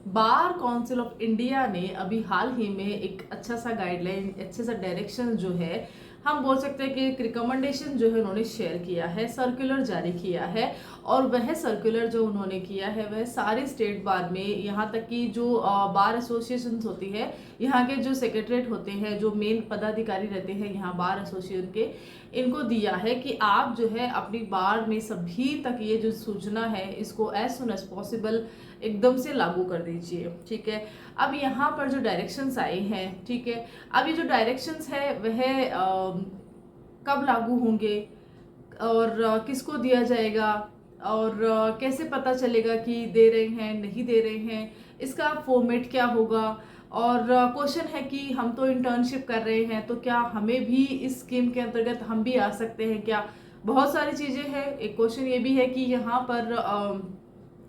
Bar council of India ने अभी हाल ही में एक अच्छा सा गाइडलाइन, अच्छे सा डायरेक्शन जो है, हम बोल सकते हैं कि एक रिकमेंडेशन जो है उन्होंने शेयर किया है, सर्कुलर जारी किया है। और वह सर्कुलर जो उन्होंने किया है वह सारे स्टेट बार में, यहाँ तक कि जो बार एसोसिएशन होती है, यहाँ के जो सेक्रेटरीट होते हैं, जो मेन पदाधिकारी रहते हैं यहाँ बार एसोसिएशन के, इनको दिया है कि आप जो है अपनी बार में सभी तक ये जो सूचना है इसको एज सुन एज पॉसिबल एकदम से लागू कर दीजिए। ठीक है, अब यहाँ पर जो डायरेक्शंस आए हैं, ठीक है, अब ये जो डायरेक्शंस है वह कब लागू होंगे और किसको दिया जाएगा और कैसे पता चलेगा कि दे रहे हैं नहीं दे रहे हैं, इसका फॉर्मेट क्या होगा। और क्वेश्चन है कि हम तो इंटर्नशिप कर रहे हैं तो क्या हमें भी इस स्कीम के अंतर्गत हम भी आ सकते हैं क्या। बहुत सारी चीज़ें हैं। एक क्वेश्चन ये भी है कि यहाँ पर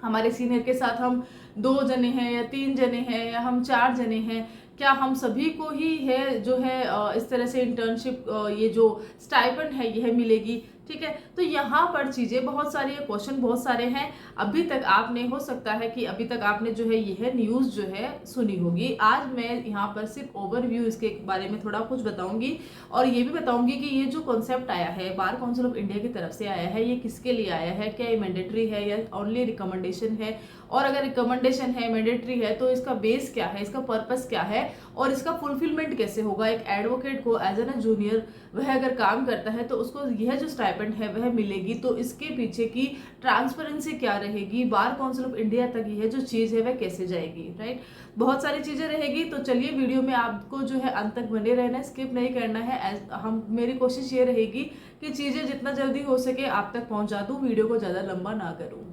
हमारे सीनियर के साथ हम 2 जने हैं या 3 जने हैं या हम 4 जने हैं, क्या हम सभी को ही है जो है इस तरह से इंटर्नशिप ये जो स्टाइपेंड है यह मिलेगी। ठीक है, तो यहाँ पर चीज़ें बहुत सारी है, क्वेश्चन बहुत सारे हैं। अभी तक आपने, हो सकता है कि अभी तक आपने जो है यह न्यूज़ जो है सुनी होगी। आज मैं यहाँ पर सिर्फ ओवरव्यू इसके बारे में थोड़ा कुछ बताऊंगी और ये भी बताऊंगी कि ये जो कॉन्सेप्ट आया है, बार काउंसिल ऑफ इंडिया की तरफ से आया है, ये किसके लिए आया है, क्या ये मैंडेटरी है या ओनली रिकमेंडेशन है, और अगर रिकमेंडेशन है, मैंडेटरी है, तो इसका बेस क्या है, इसका पर्पस क्या है और इसका फुलफिलमेंट कैसे होगा। एक एडवोकेट को एज एन जूनियर वह अगर काम करता है तो उसको यह जो स्टाइपेंड है वह मिलेगी, तो इसके पीछे की ट्रांसपेरेंसी क्या रहेगी, बार काउंसिल ऑफ इंडिया तक यह जो चीज़ है वह कैसे जाएगी। राइट, बहुत सारी चीज़ें रहेगी। तो चलिए, वीडियो में आपको जो है अंत तक बने रहना है, स्किप नहीं करना है। हम, मेरी कोशिश ये रहेगी कि चीज़ें जितना जल्दी हो सके आप तक पहुंचा दूं, वीडियो को ज़्यादा लंबा ना करूं।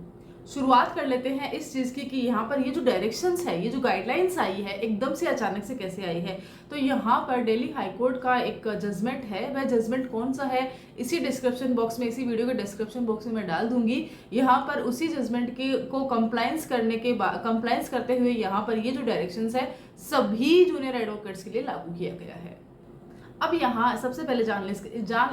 शुरुआत कर लेते हैं इस चीज़ की कि यहाँ पर ये जो डायरेक्शंस है, ये जो गाइडलाइंस आई है, एकदम से अचानक से कैसे आई है। तो यहाँ पर दिल्ली हाई कोर्ट का एक जजमेंट है, वह जजमेंट कौन सा है इसी डिस्क्रिप्शन बॉक्स में, इसी वीडियो के डिस्क्रिप्शन बॉक्स में मैं डाल दूंगी। यहाँ पर उसी जजमेंट के को कंप्लायंस करने के बाद, कंप्लायंस करते हुए यहाँ पर ये जो डायरेक्शंस है सभी जूनियर एडवोकेट्स के लिए लागू किया गया है। अब यहाँ सबसे पहले जान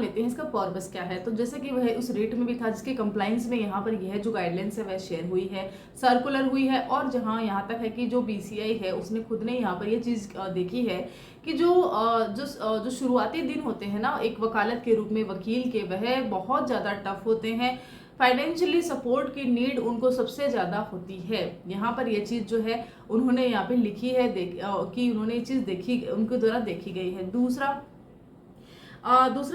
लेते हैं इसका पर्पस क्या है। तो जैसे कि वह उस रेट में भी था जिसके कंप्लाइंस में यहाँ पर यह जो गाइडलाइंस है वह शेयर हुई है, सर्कुलर हुई है, और जहाँ यहाँ तक है कि जो बीसीआई है उसने खुद ने यहाँ पर ये चीज़ देखी है कि जो शुरुआती दिन होते हैं ना एक वकालत के रूप में वकील के, वह बहुत ज़्यादा टफ होते हैं। फाइनेंशियली सपोर्ट की नीड उनको सबसे ज़्यादा होती है। यहाँ पर ये चीज़ जो है उन्होंने यहाँ पे लिखी है, कि उन्होंने ये चीज़ देखी, उनके द्वारा देखी गई है। दूसरा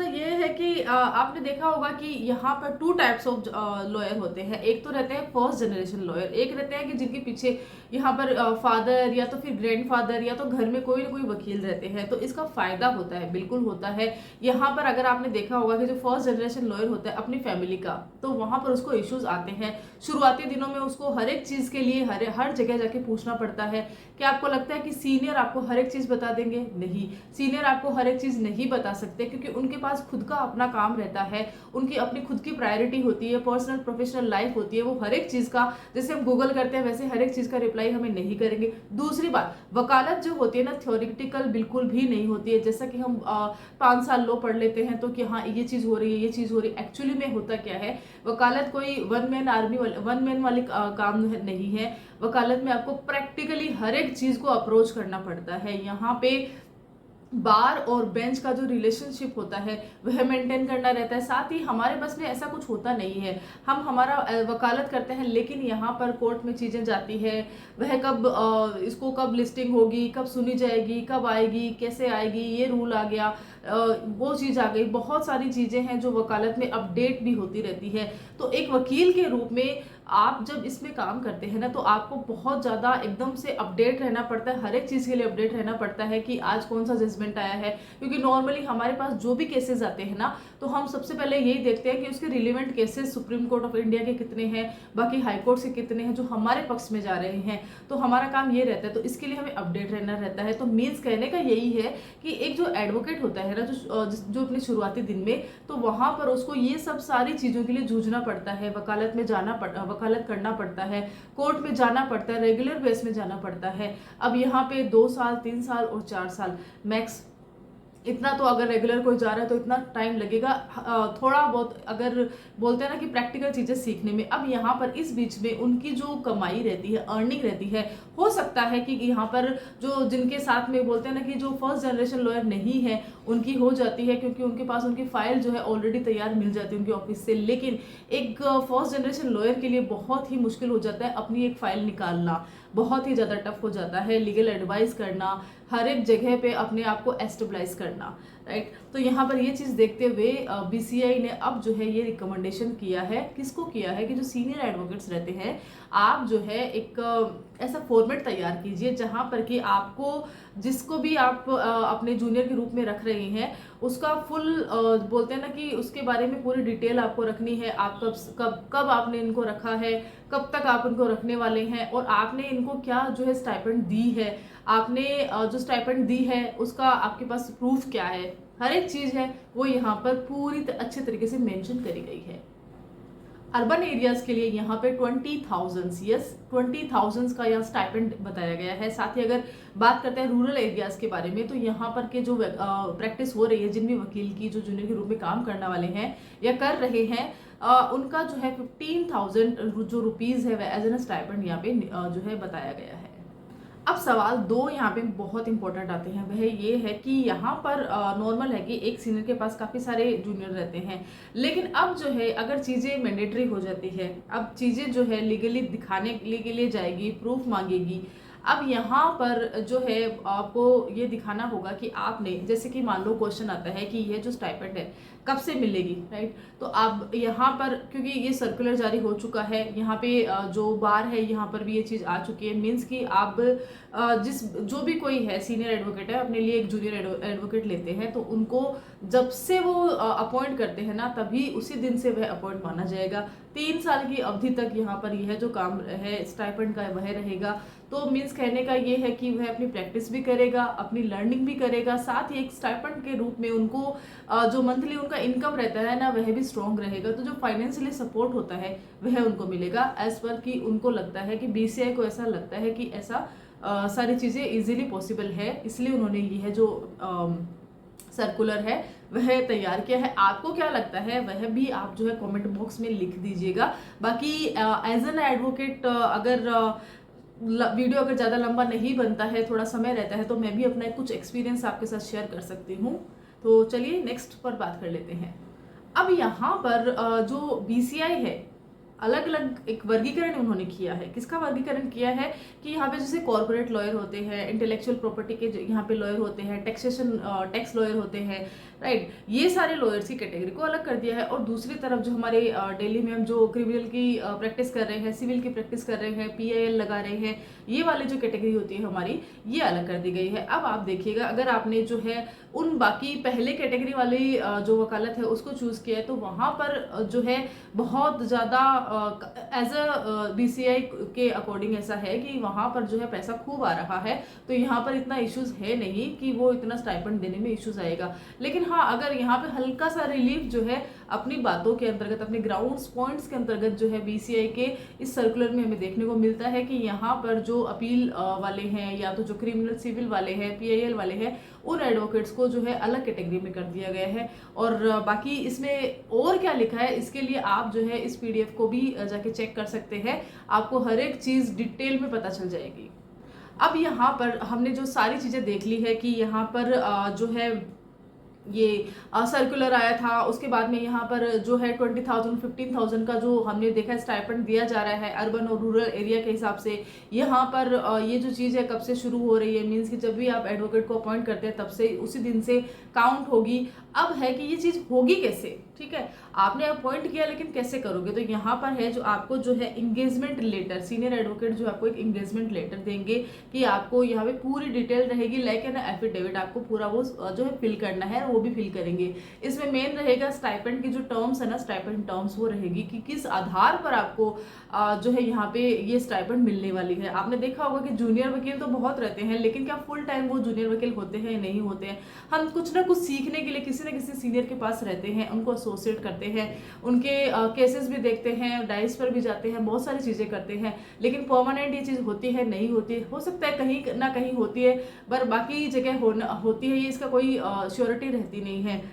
ये है कि आपने देखा होगा कि यहाँ पर 2 टाइप्स ऑफ लॉयर होते हैं। एक तो रहते हैं फर्स्ट जनरेशन लॉयर, एक रहते हैं कि जिनके पीछे यहाँ पर फादर या तो फिर ग्रैंडफादर या तो घर में कोई ना कोई वकील रहते हैं, तो इसका फायदा होता है, बिल्कुल होता है। यहाँ पर अगर आपने देखा होगा कि जो फर्स्ट जनरेशन लॉयर होता है अपनी फैमिली का, तो वहाँ पर उसको इश्यूज आते हैं शुरुआती दिनों में, उसको हर एक चीज़ के लिए हर जगह जाके पूछना पड़ता है। क्या आपको लगता है कि सीनियर आपको हर एक चीज़ बता देंगे? नहीं, सीनियर आपको हर एक चीज़ नहीं बता सकते, क्योंकि उनके पास खुद का अपना काम रहता है, उनकी अपनी खुद की प्रायोरिटी होती है, पर्सनल प्रोफेशनल लाइफ होती है। वो हर एक चीज़ का, जैसे हम गूगल करते हैं वैसे हर एक चीज़ का रिप्लाई हमें नहीं करेंगे। दूसरी बात, वकालत जो होती है ना थ्योरेटिकल बिल्कुल भी नहीं होती है। जैसा कि हम 5 साल लो पढ़ लेते हैं तो कि हाँ ये चीज़ हो रही है, ये चीज़ हो रही है, एक्चुअली में होता क्या है, वकालत कोई वन मैन वाली काम नहीं है। वकालत में आपको प्रैक्टिकली हर एक चीज़ को अप्रोच करना पड़ता है। यहाँ पे बार और बेंच का जो रिलेशनशिप होता है वह मेंटेन करना रहता है। साथ ही हमारे बस में ऐसा कुछ होता नहीं है, हम हमारा वकालत करते हैं, लेकिन यहाँ पर कोर्ट में चीज़ें जाती है, वह कब इसको कब लिस्टिंग होगी, कब सुनी जाएगी, कब आएगी, कैसे आएगी, ये रूल आ गया, वो चीज़ आ गई। बहुत सारी चीज़ें हैं जो वकालत में अपडेट भी होती रहती है। तो एक वकील के रूप में आप जब इसमें काम करते हैं ना, तो आपको बहुत ज़्यादा एकदम से अपडेट रहना पड़ता है, हर एक चीज़ के लिए अपडेट रहना पड़ता है कि आज कौन सा जजमेंट आया है। क्योंकि नॉर्मली हमारे पास जो भी केसेस आते हैं ना, तो हम सबसे पहले यही देखते हैं कि उसके relevant cases supreme court of India के कितने हैं, बाकी हाई कोर्ट से कितने हैं जो हमारे पक्ष में जा रहे हैं। तो हमारा काम ये रहता है, तो इसके लिए हमें अपडेट रहना रहता है। तो मीन्स कहने का यही है कि एक जो एडवोकेट होता है ना, जो अपने शुरुआती दिन में, तो वहाँ पर उसको ये सब सारी चीज़ों के लिए जूझना पड़ता है, वकालत में वकालत करना पड़ता है, कोर्ट में जाना पड़ता है, रेगुलर बेस में जाना पड़ता है। अब यहाँ पे 2 साल, 3 साल और 4 साल मैक्स इतना तो अगर रेगुलर कोई जा रहा है तो इतना टाइम लगेगा थोड़ा बहुत, अगर बोलते हैं ना कि प्रैक्टिकल चीज़ें सीखने में। अब यहाँ पर इस बीच में उनकी जो कमाई रहती है, अर्निंग रहती है, हो सकता है कि यहाँ पर जो जिनके साथ में बोलते हैं ना कि जो फर्स्ट जनरेशन लॉयर नहीं है उनकी हो जाती है, क्योंकि उनके पास उनकी फाइल जो है ऑलरेडी तैयार मिल जाती है उनके ऑफिस से। लेकिन एक फर्स्ट जनरेशन लॉयर के लिए बहुत ही मुश्किल हो जाता है अपनी एक फाइल निकालना, बहुत ही ज़्यादा टफ हो जाता है लीगल एडवाइस करना, हर एक जगह पे अपने आप को एस्टेब्लाइज करना, राइट। तो यहाँ पर ये चीज़ देखते हुए बीसीआई ने अब जो है ये रिकमेंडेशन किया है, किसको किया है कि जो सीनियर एडवोकेट्स रहते हैं, आप जो है एक ऐसा फॉर्मेट तैयार कीजिए जहाँ पर कि आपको जिसको भी आप अपने जूनियर के रूप में रख रहे हैं उसका फुल बोलते हैं ना कि उसके बारे में पूरी डिटेल आपको रखनी है। आप कब कब कब आपने इनको रखा है, कब तक आप इनको रखने वाले हैं, और आपने इनको क्या जो है स्टाइपेंड दी है, आपने जो स्टाइपेंड दी है उसका आपके पास प्रूफ क्या है, हर एक चीज़ है वो यहाँ पर पूरी अच्छे तरीके से मेंशन करी गई है। अर्बन एरियाज के लिए यहाँ पे 20,000 यस 20,000 का यहाँ स्टाइपेंड बताया गया है। साथ ही अगर बात करते हैं रूरल एरियाज के बारे में, तो यहाँ पर के जो प्रैक्टिस हो रही है, जिन भी वकील की जो जूनियर के रूप में काम करने वाले हैं या कर रहे हैं, उनका जो है 15,000 जो रुपीज़ है वह एज एन स्टाइपेंड यहाँ पे जो है बताया गया है। अब सवाल दो यहाँ पे बहुत इंपॉर्टेंट आते हैं, वह ये है कि यहाँ पर नॉर्मल है कि एक सीनियर के पास काफ़ी सारे जूनियर रहते हैं, लेकिन अब जो है अगर चीज़ें मैंडेटरी हो जाती है, अब चीज़ें जो है लीगली दिखाने के लिए जाएगी, प्रूफ मांगेगी। अब यहाँ पर जो है आपको ये दिखाना होगा कि आपने, जैसे कि मान लो क्वेश्चन आता है कि यह जो स्टाइपेंड है कब से मिलेगी, राइट। तो अब यहाँ पर क्योंकि ये सर्कुलर जारी हो चुका है, यहाँ पे जो बार है यहाँ पर भी ये चीज़ आ चुकी है, मीन्स कि आप जो भी कोई है सीनियर एडवोकेट है अपने लिए एक जूनियर एडवोकेट लेते हैं, तो उनको जब से वो अपॉइंट करते हैं ना, तभी उसी दिन से वह अपॉइंट माना जाएगा। 3 साल की अवधि तक यहाँ पर यह जो काम है स्टाइपेंड का वह रहेगा। तो मीन्स कहने का ये है कि वह अपनी प्रैक्टिस भी करेगा, अपनी लर्निंग भी करेगा, साथ ही एक स्टाइपेंड के रूप में उनको जो मंथली उनका इनकम रहता है ना वह भी स्ट्रॉन्ग रहेगा। तो जो फाइनेंशियली सपोर्ट होता है वह उनको मिलेगा, एज पर कि उनको लगता है कि बीसीआई को ऐसा लगता है कि ऐसा सारी चीज़ें इजीली पॉसिबल है, इसलिए उन्होंने यह जो सर्कुलर है वह तैयार किया है। आपको क्या लगता है वह भी आप जो है कमेंट बॉक्स में लिख दीजिएगा। बाकी एज एन एडवोकेट अगर वीडियो अगर ज़्यादा लंबा नहीं बनता है, थोड़ा समय रहता है, तो मैं भी अपना कुछ एक्सपीरियंस आपके साथ शेयर कर सकती हूँ। तो चलिए नेक्स्ट पर बात कर लेते हैं। अब यहाँ पर जो बीसीआई है अलग अलग एक वर्गीकरण उन्होंने किया है। किसका वर्गीकरण किया है कि यहाँ पे जैसे कॉर्पोरेट लॉयर होते हैं, इंटेलेक्चुअल प्रॉपर्टी के यहाँ पे लॉयर होते हैं, टैक्स लॉयर होते हैं, राइट। ये सारे लॉयर्स की कैटेगरी को अलग कर दिया है। और दूसरी तरफ जो हमारे दिल्ली में हम जो क्रिमिनल की प्रैक्टिस कर रहे हैं, सिविल की प्रैक्टिस कर रहे हैं, पीआईएल लगा रहे हैं, ये वाली जो कैटेगरी होती है हमारी, ये अलग कर दी गई है। अब आप देखिएगा अगर आपने जो है उन बाकी पहले कैटेगरी वाली जो वकालत है उसको चूज किया है, तो वहाँ पर जो है बहुत ज़्यादा एज अ बीसीआई के अकॉर्डिंग ऐसा है कि वहाँ पर जो है पैसा खूब आ रहा है, तो यहाँ पर इतना इश्यूज है नहीं कि वो इतना स्टाइपेंड देने में इश्यूज आएगा। लेकिन हाँ, अगर यहाँ पे हल्का सा रिलीफ जो है अपनी बातों के अंतर्गत, अपने ग्राउंड्स पॉइंट्स के अंतर्गत जो है बीसीआई के इस सर्कुलर में हमें देखने को मिलता है कि यहाँ पर जो अपील वाले हैं या तो जो क्रिमिनल सिविल वाले हैं, पीआईएल वाले हैं, उन एडवोकेट्स को जो है अलग कैटेगरी में कर दिया गया है। और बाकी इसमें और क्या लिखा है इसके लिए आप जो है इस पीडीएफ को भी जाके चेक कर सकते हैं, आपको हर एक चीज़ डिटेल में पता चल जाएगी। अब यहाँ पर हमने जो सारी चीज़ें देख ली है कि यहाँ पर जो है ये सर्कुलर आया था, उसके बाद में यहाँ पर जो है 20,000 15,000 का जो हमने देखा स्टाइपेंड दिया जा रहा है अर्बन और रूरल एरिया के हिसाब से। यहाँ पर ये जो चीज़ है कब से शुरू हो रही है, मीन्स कि जब भी आप एडवोकेट को अपॉइंट करते हैं तब से उसी दिन से काउंट होगी। अब है कि ये चीज़ होगी कैसे, ठीक है, आपने अपॉइंट किया लेकिन कैसे करोगे, तो यहाँ पर है जो आपको जो है इंगेजमेंट लेटर, सीनियर एडवोकेट जो आपको एक इंगेजमेंट लेटर देंगे कि आपको यहाँ पे पूरी डिटेल रहेगी, लाइक एन एफिडेविट, आपको पूरा वो जो है फिल करना है, वो भी फिल करेंगे। इसमें मेन रहेगा स्टाइपेंड की जो टर्म्स है ना, स्टाइपेंड टर्म्स वो रहेगी कि किस आधार पर आपको जो है यहाँ पे ये स्टाइपेंड मिलने वाली है। आपने देखा होगा कि जूनियर वकील तो बहुत रहते हैं, लेकिन क्या फुल टाइम वो जूनियर वकील होते हैं, नहीं होते हैं। हम कुछ ना कुछ सीखने के लिए किसी न किसी सीनियर के पास रहते हैं, उनको एसोसिएट करते हैं, उनके केसेस भी देखते हैं, डाइस पर भी जाते हैं, बहुत सारी चीज़ें करते हैं, लेकिन परमानेंट ये चीज़ होती है नहीं होती, हो सकता है कहीं ना कहीं होती है, पर बाकी जगह होती है, ये इसका कोई श्योरिटी रहती नहीं है।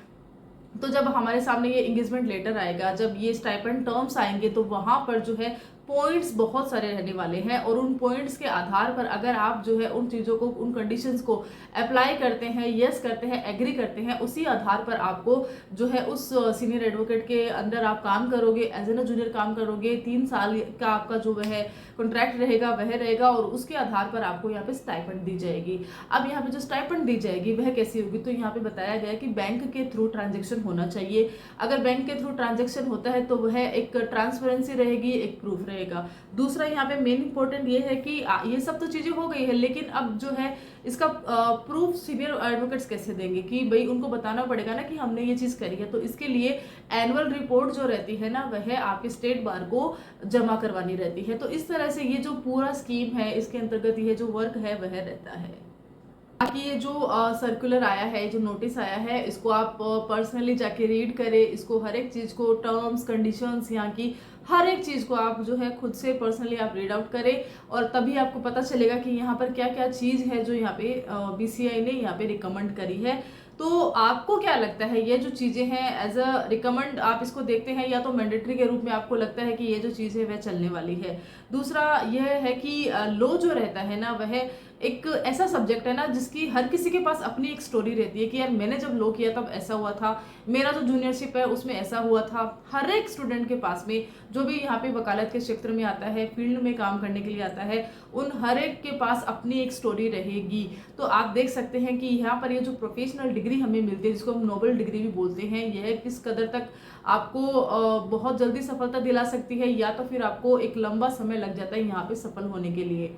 तो जब हमारे सामने ये एंगेजमेंट लेटर आएगा, जब ये स्टाइपेंड टर्म्स आएंगे, तो वहां पर जो है पॉइंट्स बहुत सारे रहने वाले हैं, और उन पॉइंट्स के आधार पर अगर आप जो है उन चीज़ों को, उन कंडीशंस को अप्लाई करते हैं, यस करते हैं, एग्री करते हैं, उसी आधार पर आपको जो है उस सीनियर एडवोकेट के अंदर आप काम करोगे, एज एन जूनियर काम करोगे, 3 साल का आपका जो वह कॉन्ट्रैक्ट रहेगा वह रहेगा, और उसके आधार पर आपको यहाँ पे स्टाइपेंड दी जाएगी। अब यहाँ पे जो स्टाइपेंड दी जाएगी वह कैसी होगी, तो यहाँ पे बताया गया कि बैंक के थ्रू ट्रांजेक्शन होना चाहिए। अगर बैंक के थ्रू ट्रांजेक्शन होता है तो वह एक ट्रांसपेरेंसी रहेगी, एक प्रूफ रहेगा। दूसरा यहाँ पे मेन इंपॉर्टेंट ये है कि ये सब तो चीजें हो गई है, लेकिन अब जो है इसका प्रूफ सीनियर एडवोकेट्स कैसे देंगे, कि भाई उनको बताना पड़ेगा ना कि हमने ये चीज करी है। तो इसके लिए एनुअल रिपोर्ट जो रहती है ना, वह आपके स्टेट बार को जमा करवानी रहती है। तो इस तरह से ये जो पूरा स्कीम है, इसके अंतर्गत ये जो वर्क है वह रहता है। बाकी ये जो सर्कुलर आया है, जो नोटिस आया है, इसको आप पर्सनली जाके रीड करें, इसको हर एक चीज़ को, टर्म्स कंडीशंस, यहाँ की हर एक चीज़ को आप जो है खुद से पर्सनली आप रीड आउट करें, और तभी आपको पता चलेगा कि यहाँ पर क्या क्या चीज़ है जो यहाँ पे बीसीआई ने यहाँ पे रिकमेंड करी है। तो आपको क्या लगता है, ये जो चीज़ें हैं एज अ रिकमेंड आप इसको देखते हैं, या तो मैंडेटरी के रूप में आपको लगता है कि ये जो चीज़ है वह चलने वाली है। दूसरा यह है कि लॉ जो रहता है ना, वह एक ऐसा सब्जेक्ट है ना जिसकी हर किसी के पास अपनी एक स्टोरी रहती है कि यार मैंने जब लॉ किया तब ऐसा हुआ था, मेरा जो जूनियरशिप है उसमें ऐसा हुआ था। हर एक स्टूडेंट के पास में, जो भी यहाँ पे वकालत के क्षेत्र में आता है, फील्ड में काम करने के लिए आता है, उन हर एक के पास अपनी एक स्टोरी रहेगी। तो आप देख सकते हैं कि यहाँ पर ये जो प्रोफेशनल डिग्री हमें मिलती है, जिसको हम नोबल डिग्री भी बोलते हैं, यह किस कदर तक आपको बहुत जल्दी सफलता दिला सकती है, या तो फिर आपको एक लंबा समय लग जाता है यहाँ पे सफल होने के लिए।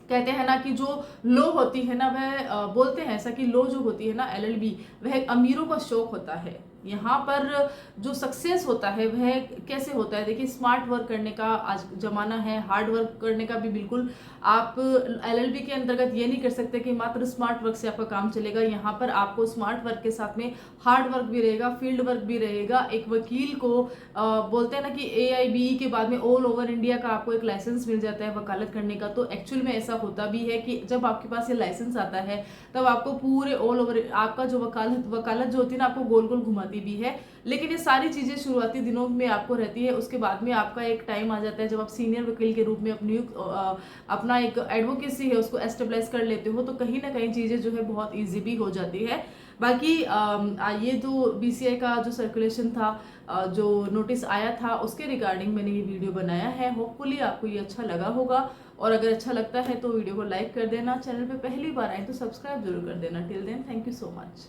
कहते हैं ना कि जो लो होती है ना, वह बोलते हैं ऐसा कि लो जो होती है ना, एलएलबी, वह अमीरों का शौक होता है। यहाँ पर जो सक्सेस होता है वह कैसे होता है, देखिए स्मार्ट वर्क करने का आज जमाना है, हार्ड वर्क करने का भी बिल्कुल। आप एलएलबी के अंतर्गत ये नहीं कर सकते कि मात्र स्मार्ट वर्क से आपका काम चलेगा। यहाँ पर आपको स्मार्ट वर्क के साथ में हार्ड वर्क भी रहेगा, फील्ड वर्क भी रहेगा। एक वकील को बोलते हैं ना कि AIBE के बाद में ऑल ओवर इंडिया का आपको एक लाइसेंस मिल जाता है वकालत करने का। तो एक्चुअल में ऐसा होता भी है कि जब आपके पास ये लाइसेंस आता है, तब आपको पूरे ऑल ओवर आपका जो वकालत जो होती है ना, आपको गोल गोल घुमाती भी है। लेकिन ये सारी चीजें शुरुआती दिनों में आपको रहती है, उसके बाद में आपका एक टाइम आ जाता है जब आप सीनियर वकील के रूप में अपना एक एडवोकेसी है उसको एस्टेब्लिश कर लेते हो, तो कहीं ना कहीं चीजें जो है बहुत ईजी भी हो जाती है। बाकी ये जो बीसीआई का जो सर्कुलेशन था, जो नोटिस आया था, उसके रिगार्डिंग मैंने ये वीडियो बनाया है। होपफुली आपको ये अच्छा लगा होगा, और अगर अच्छा लगता है तो वीडियो को लाइक कर देना, चैनल पे पहली बार आए तो सब्सक्राइब जरूर कर देना। Till then, thank you so much.